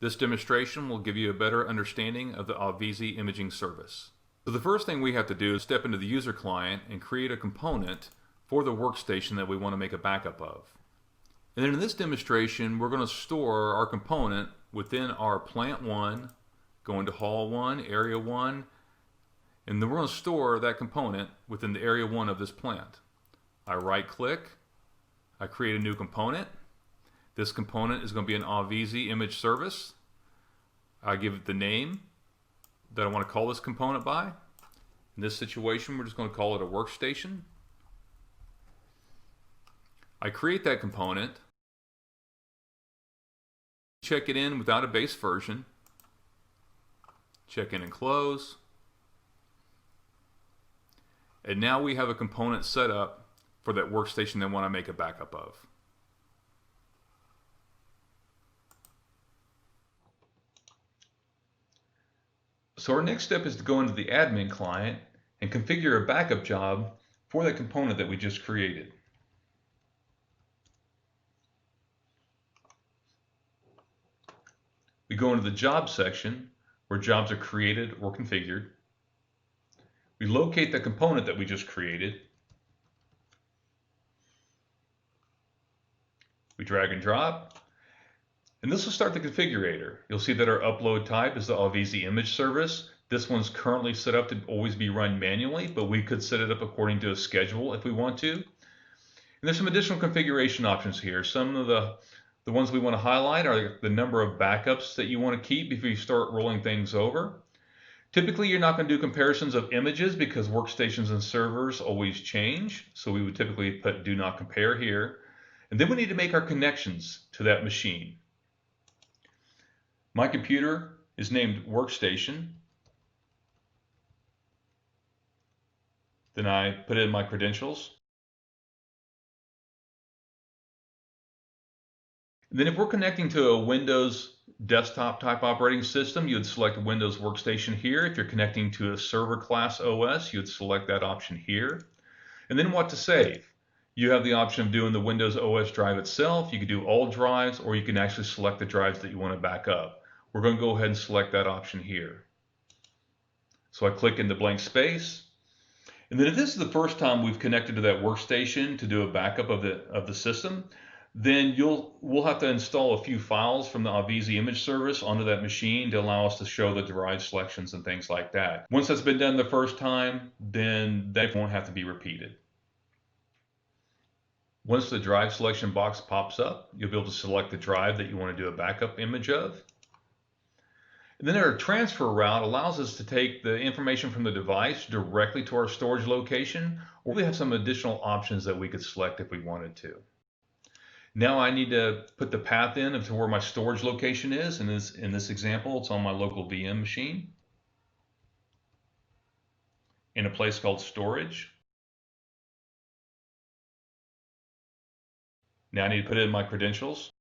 This demonstration will give you a better understanding of the AUVESY Imaging Service. So the first thing we have to do is step into the user client and create a component for the workstation that we want to make a backup of. And then in this demonstration, we're going to store our component within our plant 1, go into hall 1, area 1, and then we're going to store that component within the area 1 of this plant. I right click, I create a new component. This component is going to be an AUVESY Image Service. I give it the name that I want to call this component by. In this situation, we're just going to call it a workstation. I create that component, check it in without a base version, check in and close, and now we have a component set up for that workstation that I want to make a backup of. So our next step is to go into the AdminClient and configure a backup job for that component that we just created. We go into the Jobs section where jobs are created or configured. We locate the component that we just created. We drag and drop. And this will start the configurator. You'll see that our upload type is the AUVESY Image Service. This one's currently set up to always be run manually, but we could set it up according to a schedule if we want to. And there's some additional configuration options here. Some of the ones we want to highlight are the number of backups that you want to keep before you start rolling things over. Typically, you're not going to do comparisons of images because workstations and servers always change. So we would typically put do not compare here. And then we need to make our connections to that machine. My computer is named Workstation. Then I put in my credentials. And then if we're connecting to a Windows desktop type operating system, you would select Windows Workstation here. If you're connecting to a server class OS, you would select that option here. And then what to save. You have the option of doing the Windows OS drive itself. You can do all drives, or you can actually select the drives that you want to back up. We're going to go ahead and select that option here. So I click in the blank space. And then if this is the first time we've connected to that workstation to do a backup of the system, then we'll have to install a few files from the AUVESY Image Service onto that machine to allow us to show the drive selections and things like that. Once that's been done the first time, then that won't have to be repeated. Once the drive selection box pops up, you'll be able to select the drive that you want to do a backup image of. And then our transfer route allows us to take the information from the device directly to our storage location, or we have some additional options that we could select if we wanted to. Now I need to put the path in to where my storage location is. In this example, it's on my local VM machine in a place called storage. Now I need to put in my credentials.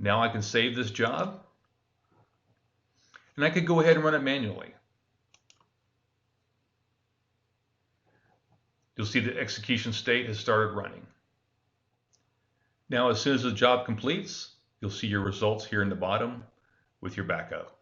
Now I can save this job, and I could go ahead and run it manually. You'll see the execution state has started running. Now as soon as the job completes, you'll see your results here in the bottom with your backup.